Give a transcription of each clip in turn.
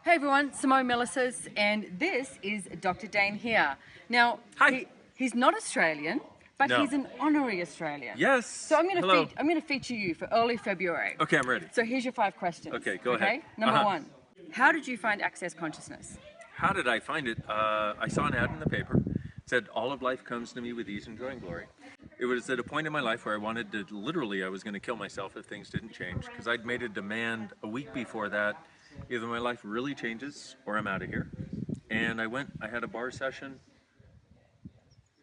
Hey everyone, Simone Melissus, and this is Dr. Dain here. Now, Hi. he's not Australian, but No. he's an honorary Australian. Yes. So I'm Hello. going to feature you for early February. Okay, I'm ready. So here's your 5 questions. Okay, go ahead. Number 1, how did you find Access Consciousness? How did I find it? I saw an ad in the paper. It said, all of life comes to me with ease and joy and glory. It was at a point in my life where I wanted to, literally, I was going to kill myself if things didn't change, because I'd made a demand a week before that, either my life really changes or I'm out of here. And I went, I had a bar session.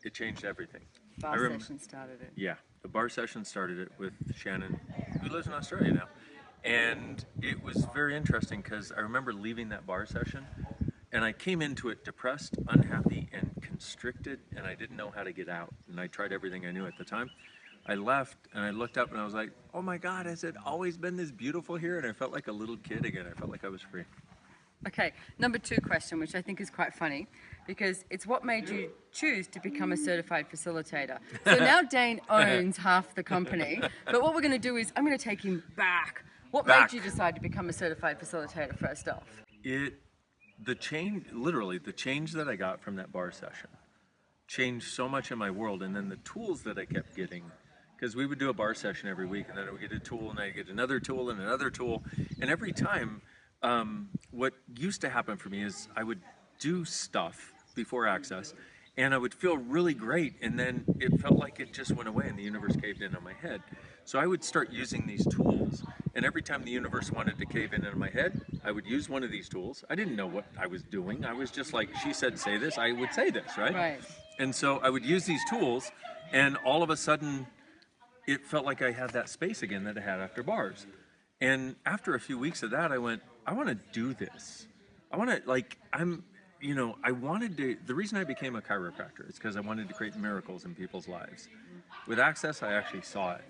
It changed everything. Bar session started it. Yeah, the bar session started it with Shannon, who lives in Australia now. And it was very interesting because I remember leaving that bar session and I came into it depressed, unhappy, and constricted, and I didn't know how to get out. And I tried everything I knew at the time. I left and I looked up and I was like, oh my God, has it always been this beautiful here? And I felt like a little kid again. I felt like I was free. Okay, number 2 question, which I think is quite funny, because it's what made you choose to become a certified facilitator. So now Dain owns half the company, but what we're going to do is I'm going to take him back. What made you decide to become a certified facilitator first off? The change that I got from that bar session changed so much in my world, and then the tools that I kept getting, because we would do a bar session every week, and then I would get a tool, and I'd get another tool, and another tool, and every time, what used to happen for me is I would do stuff before Access, and I would feel really great, and then it felt like it just went away and the universe caved in on my head. So I would start using these tools, and every time the universe wanted to cave in on my head, I would use one of these tools. I didn't know what I was doing. I was just like, she said, say this, I would say this, right? Right. And so I would use these tools, and all of a sudden, it felt like I had that space again that I had after bars. And after a few weeks of that, I went, I want to do this. I want to, I wanted to, the reason I became a chiropractor is because I wanted to create miracles in people's lives. With Access, I actually saw it.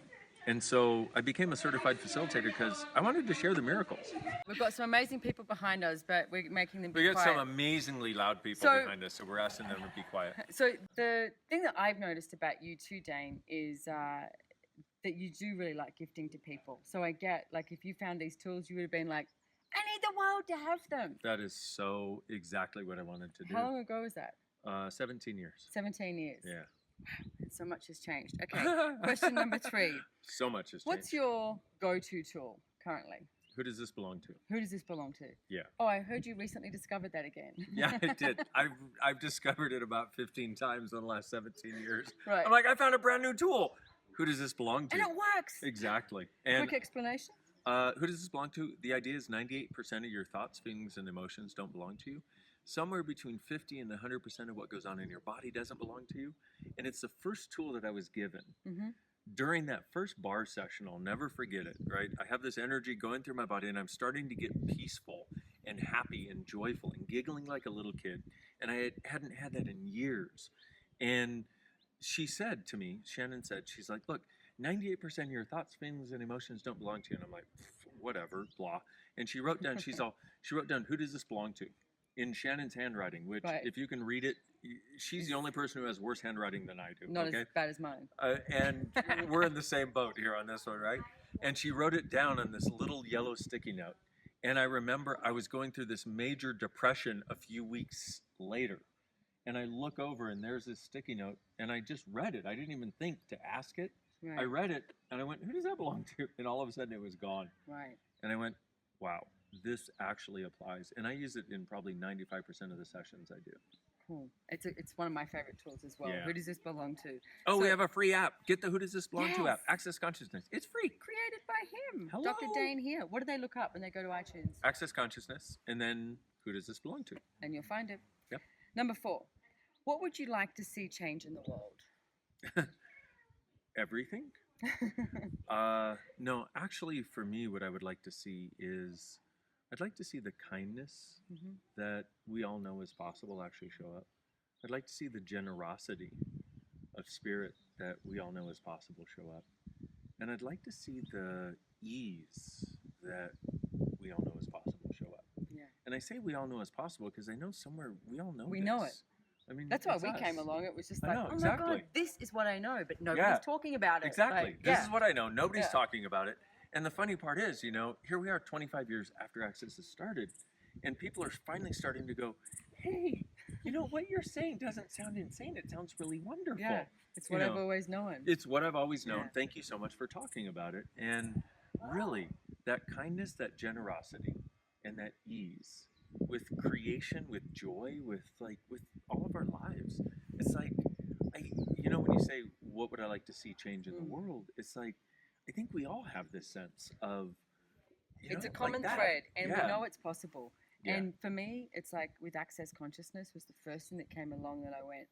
And so I became a certified facilitator because I wanted to share the miracles. We've got some amazing people behind us, but we're making them be We got quiet. some amazingly loud people behind us, so we're asking them to be quiet. So the thing that I've noticed about you too, Dain, is that you do really like gifting to people. So I get, like, if you found these tools, you would have been like, I need the world to have them. That is so exactly what I wanted to do. How long ago was that? 17 years. 17 years. Yeah. Wow, so much has changed. Okay, question number 3. So much has changed. What's your go-to tool currently? Who does this belong to? Who does this belong to? Yeah. Oh, I heard you recently discovered that again. Yeah, I did. I've discovered it about 15 times in the last 17 years. Right. I'm like, I found a brand new tool. Who does this belong to? And it works. Exactly. And quick explanation. who does this belong to? The idea is 98% of your thoughts, feelings, and emotions don't belong to you. Somewhere between 50 and 100% of what goes on in your body doesn't belong to you. And it's the first tool that I was given. Mm-hmm. During that first bar session, I'll never forget it, right? I have this energy going through my body and I'm starting to get peaceful and happy and joyful and giggling like a little kid. And I hadn't had that in years. And she said to me, Shannon said, she's like, look, 98% of your thoughts, feelings, and emotions don't belong to you. And I'm like, whatever, blah. And she wrote down, she wrote down, who does this belong to? In Shannon's handwriting, which if you can read it, she's the only person who has worse handwriting than I do. Not as bad as mine. And we're in the same boat here on this one, right? And she wrote it down on this little yellow sticky note. And I remember I was going through this major depression a few weeks later. And I look over and there's this sticky note and I just read it. I didn't even think to ask it. Right. I read it and I went, who does that belong to? And all of a sudden it was gone. Right. And I went, wow, this actually applies. And I use it in probably 95% of the sessions I do. Cool. It's one of my favorite tools as well. Yeah. Who does this belong to? Oh, so, we have a free app. Get the Who Does This Belong To app. Access Consciousness. It's free. Created by him. Hello. Dr. Dain Heer. What do they look up when they go to iTunes? Access Consciousness, and then Who Does This Belong To? And you'll find it. Yep. Number 4. What would you like to see change in the world? Everything. No, actually, for me, what I would like to see is I'd like to see the kindness that we all know is possible actually show up. I'd like to see the generosity of spirit that we all know is possible show up. And I'd like to see the ease that we all know is possible show up. Yeah. And I say we all know is possible because I know somewhere we all know this. Know it. I mean, that's why we came along. It was just like, oh my God, this is what I know, but nobody's talking about it. Exactly. Like, this is what I know. Nobody's talking about it. And the funny part is, here we are 25 years after Access has started, And people are finally starting to go, hey, you know, what you're saying doesn't sound insane. It sounds really wonderful. Yeah, it's what I've always known. It's what I've always known. Yeah. Thank you so much for talking about it. And really, that kindness, that generosity, and that ease with creation, with joy, with all of our lives. It's like, when you say, what would I like to see change in the world? It's like, I think we all have this sense of, it's a common thread, and we know it's possible. Yeah. And for me, it's like with Access Consciousness was the first thing that came along that I went,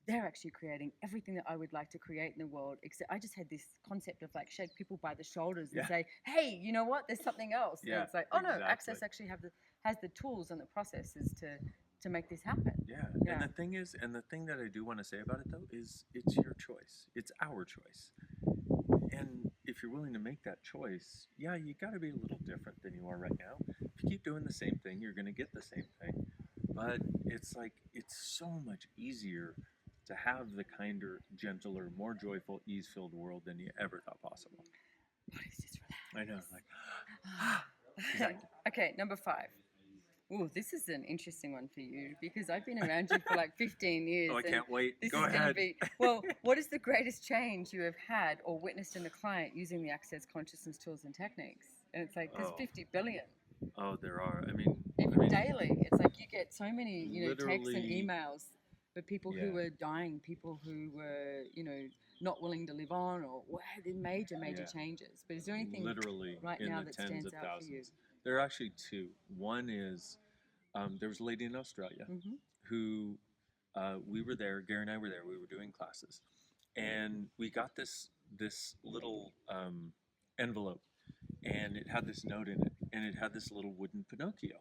they're actually creating everything that I would like to create in the world. Except I just had this concept of like shake people by the shoulders and say, hey, you know what? There's something else. Yeah, and it's like, oh no, exactly. Access actually has the tools and the processes to make this happen. Yeah. And the thing that I do want to say about it though is it's your choice. It's our choice. And if you're willing to make that choice, yeah, you got to be a little different than you are right now. If you keep doing the same thing, you're going to get the same thing. But it's like, it's so much easier to have the kinder, gentler, more joyful, ease-filled world than you ever thought possible. Body's just relaxed. I know, like, exactly. Okay, number 5. Ooh, this is an interesting one for you because I've been around you for like 15 years. Oh, I can't wait. This Go is ahead. Going to be, well, what is the greatest change you have had or witnessed in a client using the Access Consciousness tools and techniques? And it's like, there's 50 billion. Oh, there are. I mean, daily. It's like you get so many, texts and literally, emails for people who were dying, people who were, not willing to live on or had major changes. But is there anything literally right in now the that tens stands of out for you? thousands. There are actually 2. One is there was a lady in Australia who we were there. Gary and I were there. We were doing classes, and we got this little envelope, and it had this note in it, and it had this little wooden Pinocchio,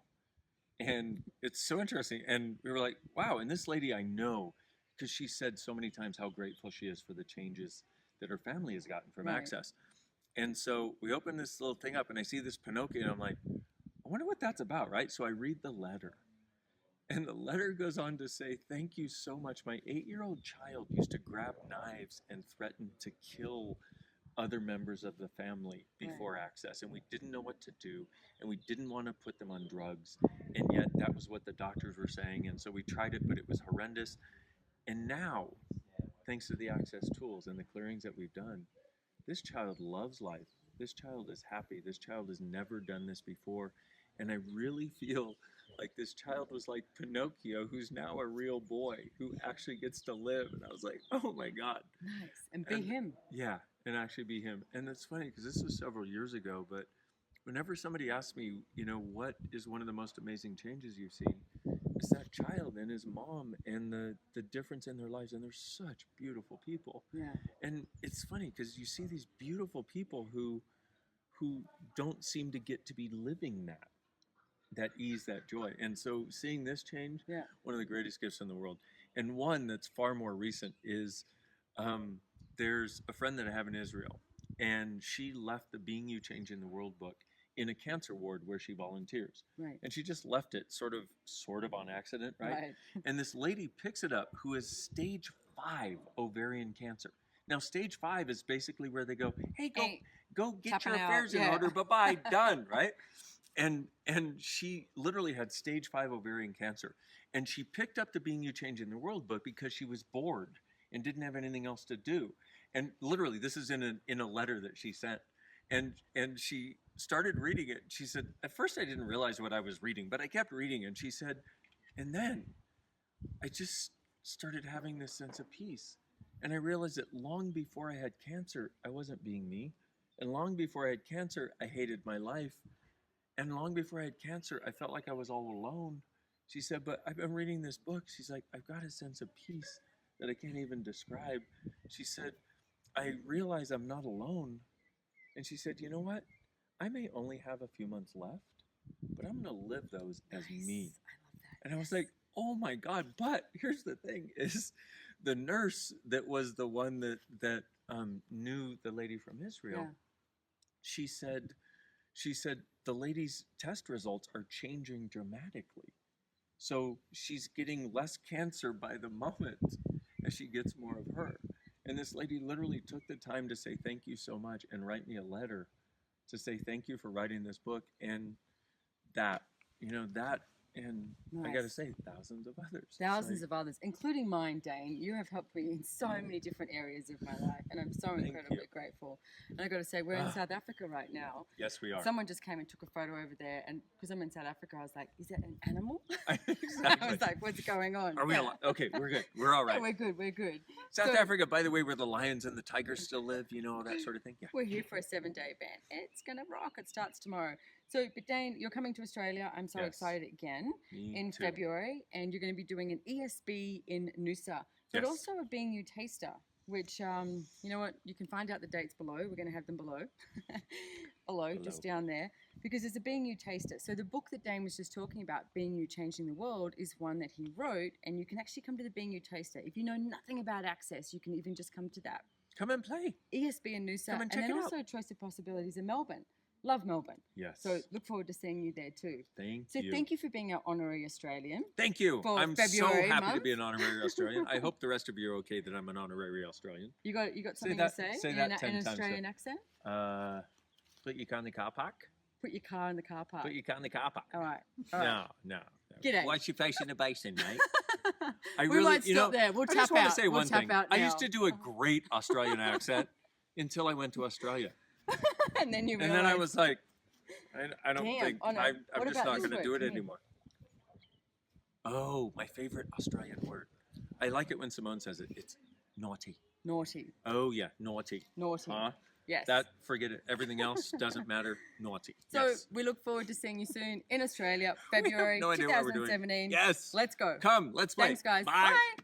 and it's so interesting. And we were like, wow. And this lady I know, because she said so many times how grateful she is for the changes that her family has gotten from Access. And so we open this little thing up, and I see this Pinocchio, and I'm like, I wonder what that's about, right? So I read the letter. And the letter goes on to say, thank you so much. My 8-year-old child used to grab knives and threaten to kill other members of the family before Access. And we didn't know what to do. And we didn't want to put them on drugs. And yet that was what the doctors were saying. And so we tried it, but it was horrendous. And now, thanks to the Access tools and the clearings that we've done, this child loves life. This child is happy. This child has never done this before. And I really feel like this child was like Pinocchio, who's now a real boy who actually gets to live. And I was like, oh my God. Nice. And be him. Yeah, and actually be him. And it's funny because this was several years ago, but whenever somebody asks me, what is one of the most amazing changes you've seen, it's that child and his mom and the difference in their lives. And they're such beautiful people. Yeah. And it's funny because you see these beautiful people who don't seem to get to be living that ease, that joy. And so seeing this change, one of the greatest gifts in the world. And one that's far more recent is there's a friend that I have in Israel, and she left the Being You Change in the World book in a cancer ward where she volunteers. Right. And she just left it sort of on accident, right? And this lady picks it up who has stage 5 ovarian cancer. Now, stage 5 is basically where they go, hey, go get your affairs in order, bye-bye, done, right? And she literally had stage 5 ovarian cancer. And she picked up the Being You Change in the World book because she was bored and didn't have anything else to do. And literally, this is in a letter that she sent. And she started reading it. She said, at first I didn't realize what I was reading, but I kept reading. And she said, and then I just started having this sense of peace. And I realized that long before I had cancer, I wasn't being me. And long before I had cancer, I hated my life. And long before I had cancer, I felt like I was all alone. She said, but I've been reading this book. She's like, I've got a sense of peace that I can't even describe. She said, I realize I'm not alone. And she said, you know what? I may only have a few months left, but I'm going to live those as me. I love that. And I was like, oh my God. But here's the thing is the nurse that was the one that knew the lady from Israel, she said, the lady's test results are changing dramatically. So she's getting less cancer by the moment as she gets more of her. And this lady literally took the time to say thank you so much and write me a letter to say thank you for writing this book. And that you know, that, and I Nice. got to say, thousands of others. Thousands of others, including mine, Dain. You have helped me in so many different areas of my life, and I'm so Thank incredibly you. grateful. And I got to say, we're in South Africa right now. Yes, we are. Someone just came and took a photo over there, and because I'm in South Africa, I was like, "Is that an animal?" Exactly. I was like, "What's going on?" Are we alive? Okay, we're good. We're all Yeah, right. we're good. We're good. South So, Africa, by the way, where the lions and the tigers still live, you know, that sort of thing. Yeah. We're here for a 7-day event. It's gonna rock. It starts tomorrow. So, but Dain, you're coming to Australia. I'm so Yes. excited again Me in too. February, and you're going to be doing an ESB in Noosa, but Yes. also a Being You taster. Which you know what, you can find out the dates below. We're going to have them below, below, just down there, because it's a Being You taster. So the book that Dain was just talking about, Being You Changing the World, is one that he wrote, and you can actually come to the Being You taster. If you know nothing about access, you can even just come to that. Come and play. ESB in Noosa, Come and check then it out. also Choice of Possibilities in Melbourne. Love Melbourne. Yes. So look forward to seeing you there too. Thank So you. thank you for being our honorary Australian. Thank you. for I'm so February happy to month. be an honorary Australian. I hope the rest of you are okay that I'm an honorary Australian. You got something that- to say, say in that an 10 times, Australian accent? Put your car in the car park. Put your car in the car park. Put your car in the car park. All right. All right. No. G'day. Watch your face in the basin, mate. We might stop there. We'll I just tap want out. to say We'll one tap thing. out I used now. to do a great Australian accent until I went to Australia, And then you and then I realised- was like, I don't Damn. think Oh, no. I'm What just about not this going to word? do it Come here. anymore. Oh, my favorite Australian word. I like it when Simone says it. It's naughty. naughty. Oh yeah, naughty. Naughty. Huh? Yes. That, forget it. Everything else doesn't matter. Naughty. So Yes. we look forward to seeing you soon in Australia, February no idea what we're doing. 2017. Yes. Let's go. Come, let's play. Thanks, guys. Bye. Bye.